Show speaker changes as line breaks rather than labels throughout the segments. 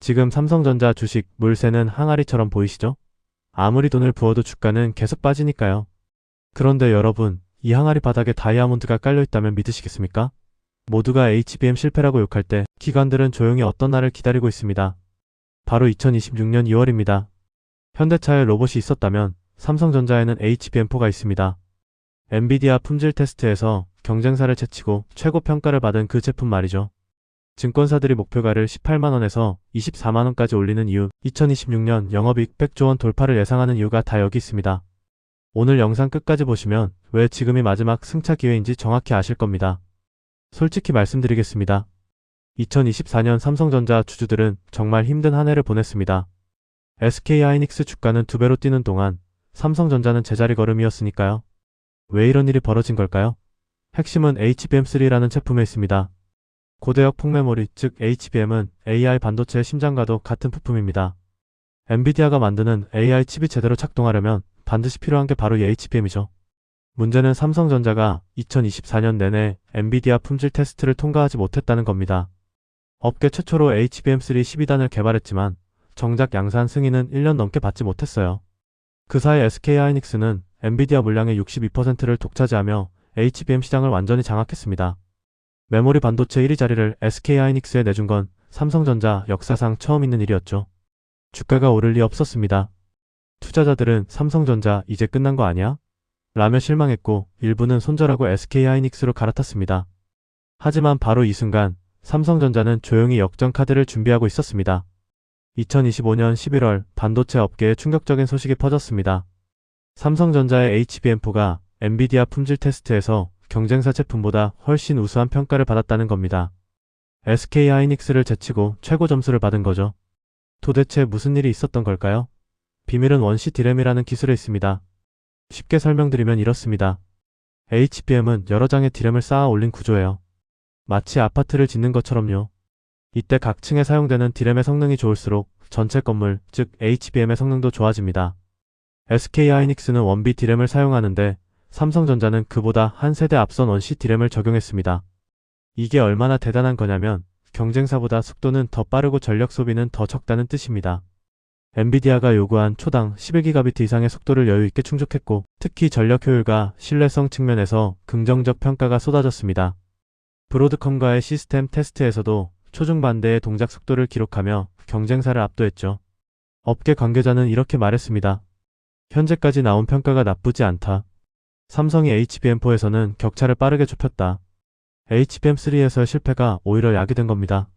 지금 삼성전자 주식 물새는 항아리처럼 보이시죠? 아무리 돈을 부어도 주가는 계속 빠지니까요. 그런데 여러분, 이 항아리 바닥에 다이아몬드가 깔려있다면 믿으시겠습니까? 모두가 HBM 실패라고 욕할 때 기관들은 조용히 어떤 날을 기다리고 있습니다. 바로 2026년 2월입니다. 현대차에 로봇이 있었다면 삼성전자에는 HBM4가 있습니다. 엔비디아 품질 테스트에서 경쟁사를 제치고 최고 평가를 받은 그 제품 말이죠. 증권사들이 목표가를 18만원에서 24만원까지 올리는 이유, 2026년 영업이익 100조 원 돌파를 예상하는 이유가 다 여기 있습니다. 오늘 영상 끝까지 보시면 왜 지금이 마지막 승차 기회인지 정확히 아실 겁니다. 솔직히 말씀드리겠습니다. 2024년 삼성전자 주주들은 정말 힘든 한 해를 보냈습니다. SK하이닉스 주가는 2배로 뛰는 동안 삼성전자는 제자리 걸음이었으니까요. 왜 이런 일이 벌어진 걸까요? 핵심은 HBM3라는 제품에 있습니다. 고대역 폭메모리, 즉 HBM은 AI 반도체의 심장과도 같은 부품입니다. 엔비디아가 만드는 AI 칩이 제대로 작동하려면 반드시 필요한 게 바로 이 HBM이죠. 문제는 삼성전자가 2024년 내내 엔비디아 품질 테스트를 통과하지 못했다는 겁니다. 업계 최초로 HBM3 12단을 개발했지만 정작 양산 승인은 1년 넘게 받지 못했어요. 그 사이 SK하이닉스는 엔비디아 물량의 62%를 독차지하며 HBM 시장을 완전히 장악했습니다. 메모리 반도체 1위 자리를 SK하이닉스에 내준 건 삼성전자 역사상 처음 있는 일이었죠. 주가가 오를 리 없었습니다. 투자자들은 삼성전자 이제 끝난 거 아니야? 라며 실망했고 일부는 손절하고 SK하이닉스로 갈아탔습니다. 하지만 바로 이 순간 삼성전자는 조용히 역전 카드를 준비하고 있었습니다. 2025년 11월 반도체 업계에 충격적인 소식이 퍼졌습니다. 삼성전자의 HBM4가 엔비디아 품질 테스트에서 경쟁사 제품보다 훨씬 우수한 평가를 받았다는 겁니다. SK하이닉스를 제치고 최고 점수를 받은 거죠. 도대체 무슨 일이 있었던 걸까요? 비밀은 원시 디램이라는 기술에 있습니다. 쉽게 설명드리면 이렇습니다. HBM은 여러 장의 디램을 쌓아 올린 구조예요. 마치 아파트를 짓는 것처럼요. 이때 각 층에 사용되는 디램의 성능이 좋을수록 전체 건물, 즉 HBM의 성능도 좋아집니다. SK하이닉스는 원비 디램을 사용하는데 삼성전자는 그보다 한 세대 앞선 원시 디램을 적용했습니다. 이게 얼마나 대단한 거냐면 경쟁사보다 속도는 더 빠르고 전력 소비는 더 적다는 뜻입니다. 엔비디아가 요구한 초당 11기가비트 이상의 속도를 여유있게 충족했고 특히 전력 효율과 신뢰성 측면에서 긍정적 평가가 쏟아졌습니다. 브로드컴과의 시스템 테스트에서도 초중반대의 동작 속도를 기록하며 경쟁사를 압도했죠. 업계 관계자는 이렇게 말했습니다. 현재까지 나온 평가가 나쁘지 않다. 삼성이 HBM4에서는 격차를 빠르게 좁혔다. HBM3에서의 실패가 오히려 약이 된 겁니다.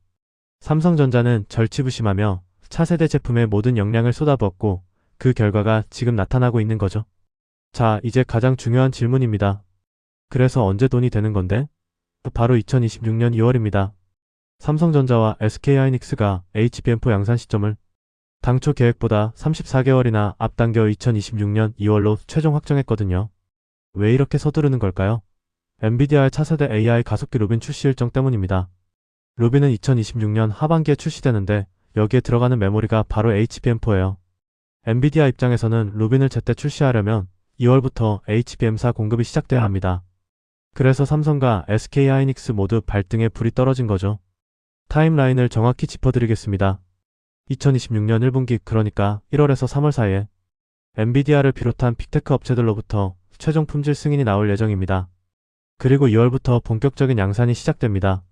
삼성전자는 절치부심하며 차세대 제품의 모든 역량을 쏟아부었고 그 결과가 지금 나타나고 있는 거죠. 자, 이제 가장 중요한 질문입니다. 그래서 언제 돈이 되는 건데? 바로 2026년 2월입니다. 삼성전자와 SK하이닉스가 HBM4 양산 시점을 당초 계획보다 34개월이나 앞당겨 2026년 2월로 최종 확정했거든요. 왜 이렇게 서두르는 걸까요? 엔비디아의 차세대 AI 가속기 루빈 출시 일정 때문입니다. 루빈은 2026년 하반기에 출시되는데 여기에 들어가는 메모리가 바로 HBM4예요. 엔비디아 입장에서는 루빈을 제때 출시하려면 2월부터 HBM4 공급이 시작돼야 합니다. 그래서 삼성과 SK하이닉스 모두 발등에 불이 떨어진 거죠. 타임라인을 정확히 짚어드리겠습니다. 2026년 1분기 그러니까 1월에서 3월 사이에 엔비디아를 비롯한 빅테크 업체들로부터 최종 품질 승인이 나올 예정입니다. 그리고 2월부터 본격적인 양산이 시작됩니다.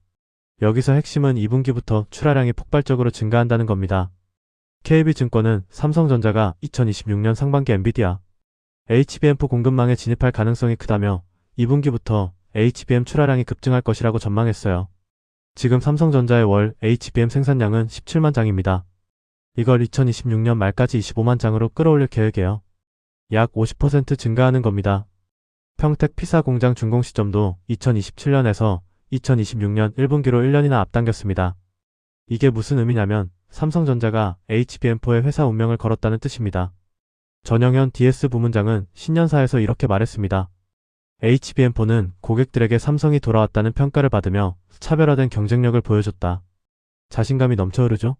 여기서 핵심은 2분기부터 출하량이 폭발적으로 증가한다는 겁니다. KB증권은 삼성전자가 2026년 상반기 엔비디아 HBM4 공급망에 진입할 가능성이 크다며 2분기부터 HBM 출하량이 급증할 것이라고 전망했어요. 지금 삼성전자의 월 HBM 생산량은 17만 장입니다. 이걸 2026년 말까지 25만 장으로 끌어올릴 계획이에요. 약 50% 증가하는 겁니다. 평택 피사 공장 준공 시점도 2027년에서 2026년 1분기로 1년이나 앞당겼습니다. 이게 무슨 의미냐면 삼성전자가 HBM4에 회사 운명을 걸었다는 뜻입니다. 전영현 DS 부문장은 신년사에서 이렇게 말했습니다. HBM4는 고객들에게 삼성이 돌아왔다는 평가를 받으며 차별화된 경쟁력을 보여줬다. 자신감이 넘쳐 흐르죠?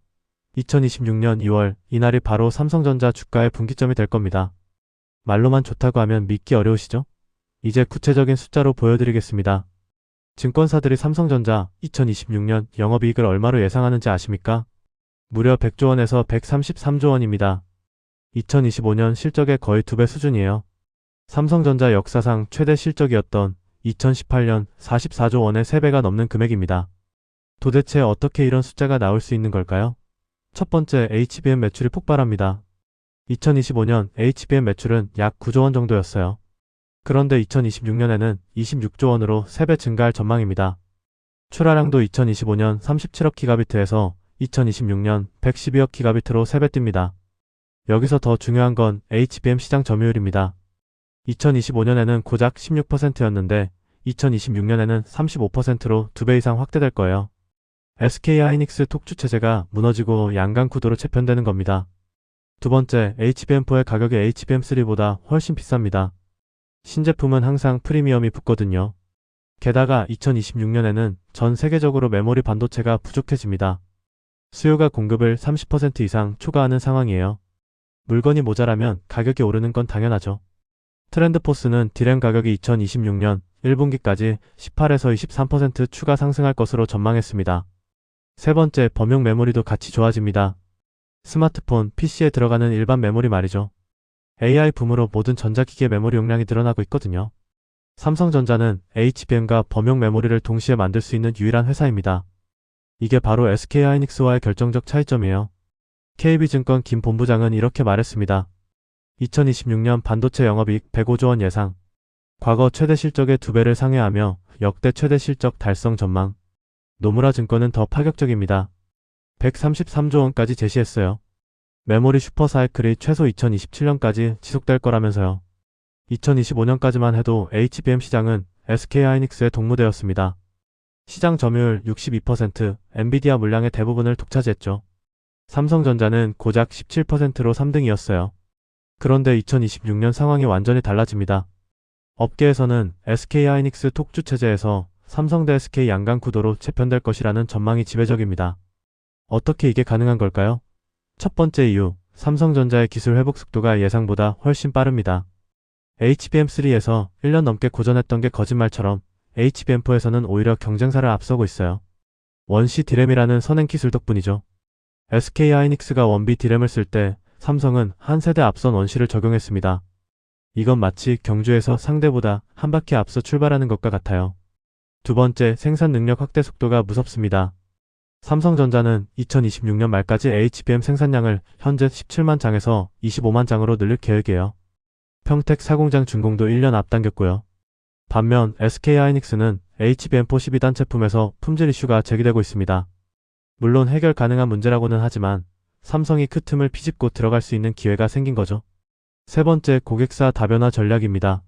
2026년 2월 이날이 바로 삼성전자 주가의 분기점이 될 겁니다. 말로만 좋다고 하면 믿기 어려우시죠? 이제 구체적인 숫자로 보여드리겠습니다. 증권사들이 삼성전자 2026년 영업이익을 얼마로 예상하는지 아십니까? 무려 100조 원에서 133조 원입니다. 2025년 실적의 거의 2배 수준이에요. 삼성전자 역사상 최대 실적이었던 2018년 44조 원의 3배가 넘는 금액입니다. 도대체 어떻게 이런 숫자가 나올 수 있는 걸까요? 첫 번째, HBM 매출이 폭발합니다. 2025년 HBM 매출은 약 9조 원 정도였어요. 그런데 2026년에는 26조 원으로 3배 증가할 전망입니다. 출하량도 2025년 37억 기가비트에서 2026년 112억 기가비트로 3배 뜁니다. 여기서 더 중요한 건 HBM 시장 점유율입니다. 2025년에는 고작 16%였는데 2026년에는 35%로 2배 이상 확대될 거예요. SK하이닉스 톡주 체제가 무너지고 양강 구도로 재편되는 겁니다. 두 번째, HBM4의 가격이 HBM3보다 훨씬 비쌉니다. 신제품은 항상 프리미엄이 붙거든요. 게다가 2026년에는 전 세계적으로 메모리 반도체가 부족해집니다. 수요가 공급을 30% 이상 초과하는 상황이에요. 물건이 모자라면 가격이 오르는 건 당연하죠. 트렌드포스는 디램 가격이 2026년 1분기까지 18에서 23% 추가 상승할 것으로 전망했습니다. 세 번째, 범용 메모리도 같이 좋아집니다. 스마트폰, PC에 들어가는 일반 메모리 말이죠. AI 붐으로 모든 전자기기의 메모리 용량이 늘어나고 있거든요. 삼성전자는 HBM과 범용 메모리를 동시에 만들 수 있는 유일한 회사입니다. 이게 바로 SK하이닉스와의 결정적 차이점이에요. KB증권 김 본부장은 이렇게 말했습니다. 2026년 반도체 영업이익 105조 원 예상, 과거 최대 실적의 2배를 상회하며 역대 최대 실적 달성 전망. 노무라 증권은 더 파격적입니다. 133조 원까지 제시했어요. 메모리 슈퍼사이클이 최소 2027년까지 지속될 거라면서요. 2025년까지만 해도 HBM 시장은 SK하이닉스의 동무되었습니다. 시장 점유율 62%, 엔비디아 물량의 대부분을 독차지했죠. 삼성전자는 고작 17%로 3등이었어요. 그런데 2026년 상황이 완전히 달라집니다. 업계에서는 SK하이닉스 톡주 체제에서 삼성 대 SK 양강 구도로 재편될 것이라는 전망이 지배적입니다. 어떻게 이게 가능한 걸까요? 첫 번째 이유, 삼성전자의 기술 회복 속도가 예상보다 훨씬 빠릅니다. HBM3에서 1년 넘게 고전했던 게 거짓말처럼 HBM4에서는 오히려 경쟁사를 앞서고 있어요. 원시 디램이라는 선행 기술 덕분이죠. SK하이닉스가 원비 디램을 쓸 때 삼성은 한 세대 앞선 원시를 적용했습니다. 이건 마치 경주에서 상대보다 한 바퀴 앞서 출발하는 것과 같아요. 두 번째, 생산 능력 확대 속도가 무섭습니다. 삼성전자는 2026년 말까지 HBM 생산량을 현재 17만 장에서 25만 장으로 늘릴 계획이에요. 평택 사공장 준공도 1년 앞당겼고요. 반면 SK하이닉스는 HBM4 12단 제품에서 품질 이슈가 제기되고 있습니다. 물론 해결 가능한 문제라고는 하지만 삼성이 그 틈을 비집고 들어갈 수 있는 기회가 생긴 거죠. 세 번째, 고객사 다변화 전략입니다.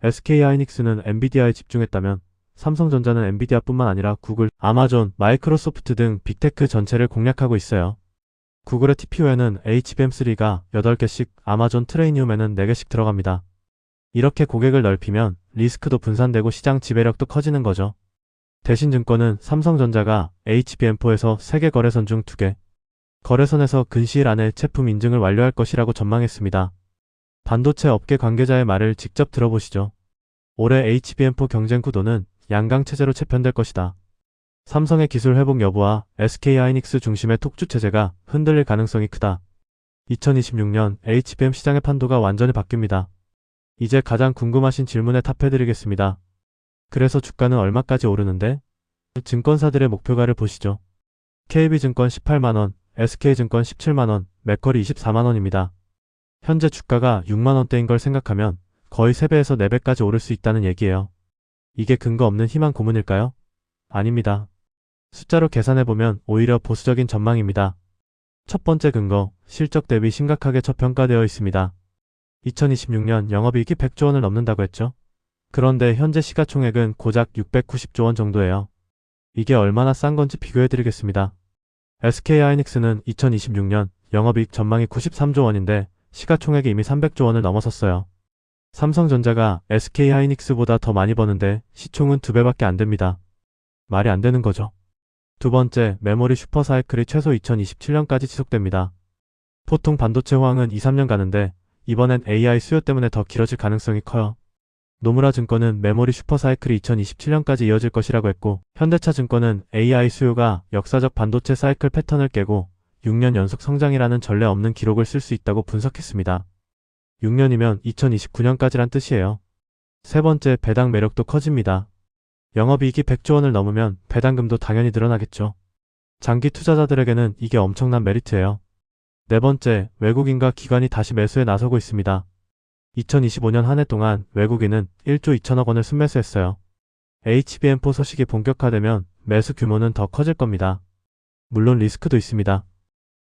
SK하이닉스는 엔비디아에 집중했다면 삼성전자는 엔비디아뿐만 아니라 구글, 아마존, 마이크로소프트 등 빅테크 전체를 공략하고 있어요. 구글의 TPU에는 HBM3가 8개씩, 아마존 트레이니움에는 4개씩 들어갑니다. 이렇게 고객을 넓히면 리스크도 분산되고 시장 지배력도 커지는 거죠. 대신증권은 삼성전자가 HBM4에서 3개 거래선 중 2개, 거래선에서 근시일 안에 제품 인증을 완료할 것이라고 전망했습니다. 반도체 업계 관계자의 말을 직접 들어보시죠. 올해 HBM4 경쟁 구도는 양강체제로 재편될 것이다. 삼성의 기술 회복 여부와 SK하이닉스 중심의 톡주 체제가 흔들릴 가능성이 크다. 2026년 HBM 시장의 판도가 완전히 바뀝니다. 이제 가장 궁금하신 질문에 답해드리겠습니다. 그래서 주가는 얼마까지 오르는데? 증권사들의 목표가를 보시죠. KB증권 18만원, SK증권 17만원, 맥쿼리 24만원입니다. 현재 주가가 6만원대인 걸 생각하면 거의 3배에서 4배까지 오를 수 있다는 얘기예요. 이게 근거 없는 희망 고문일까요? 아닙니다. 숫자로 계산해보면 오히려 보수적인 전망입니다. 첫 번째 근거, 실적 대비 심각하게 저평가되어 있습니다. 2026년 영업이익이 100조 원을 넘는다고 했죠? 그런데 현재 시가총액은 고작 690조 원 정도예요. 이게 얼마나 싼 건지 비교해드리겠습니다. SK하이닉스는 2026년 영업이익 전망이 93조 원인데 시가총액이 이미 300조 원을 넘어섰어요. 삼성전자가 SK하이닉스보다 더 많이 버는데 시총은 2배밖에 안 됩니다. 말이 안 되는 거죠. 두 번째, 메모리 슈퍼사이클이 최소 2027년까지 지속됩니다. 보통 반도체 호황은 2-3년 가는데 이번엔 AI 수요 때문에 더 길어질 가능성이 커요. 노무라 증권은 메모리 슈퍼사이클이 2027년까지 이어질 것이라고 했고, 현대차 증권은 AI 수요가 역사적 반도체 사이클 패턴을 깨고 6년 연속 성장이라는 전례 없는 기록을 쓸 수 있다고 분석했습니다. 6년이면 2029년까지란 뜻이에요. 세 번째, 배당 매력도 커집니다. 영업이익이 100조 원을 넘으면 배당금도 당연히 늘어나겠죠. 장기 투자자들에게는 이게 엄청난 메리트예요. 네 번째, 외국인과 기관이 다시 매수에 나서고 있습니다. 2025년 한 해 동안 외국인은 1조 2천억 원을 순매수했어요. HBM4 소식이 본격화되면 매수 규모는 더 커질 겁니다. 물론 리스크도 있습니다.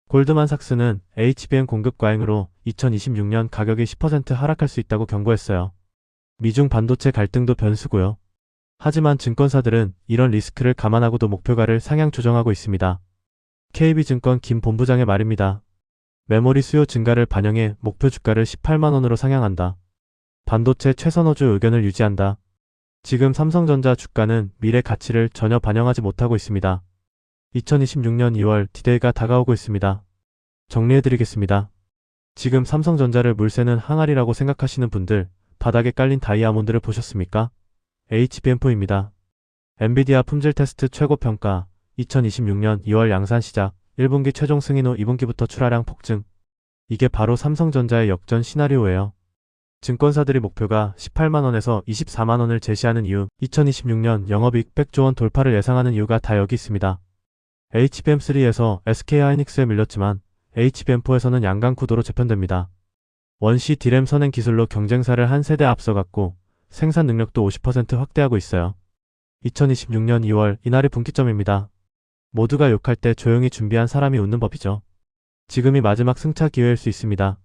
골드만삭스는 HBM 공급 과잉으로 2026년 가격이 10% 하락할 수 있다고 경고했어요. 미중 반도체 갈등도 변수고요. 하지만 증권사들은 이런 리스크를 감안하고도 목표가를 상향 조정하고 있습니다. KB증권 김 본부장의 말입니다. 메모리 수요 증가를 반영해 목표 주가를 18만 원으로 상향한다. 반도체 최선호주 의견을 유지한다. 지금 삼성전자 주가는 미래 가치를 전혀 반영하지 못하고 있습니다. 2026년 2월 디데이가 다가오고 있습니다. 정리해드리겠습니다. 지금 삼성전자를 물새는 항아리라고 생각하시는 분들, 바닥에 깔린 다이아몬드를 보셨습니까? HBM4입니다. 엔비디아 품질 테스트 최고 평가, 2026년 2월 양산 시작, 1분기 최종 승인 후 2분기부터 출하량 폭증. 이게 바로 삼성전자의 역전 시나리오예요. 증권사들이 목표가 18만원에서 24만원을 제시하는 이유, 2026년 영업이익 100조 원 돌파를 예상하는 이유가 다 여기 있습니다. HBM3에서 SK하이닉스에 밀렸지만 HBM4에서는 양강 구도로 재편됩니다. 원시 D램 선행 기술로 경쟁사를 한 세대 앞서갔고 생산 능력도 50% 확대하고 있어요. 2026년 2월 이날이 분기점입니다. 모두가 욕할 때 조용히 준비한 사람이 웃는 법이죠. 지금이 마지막 승차 기회일 수 있습니다.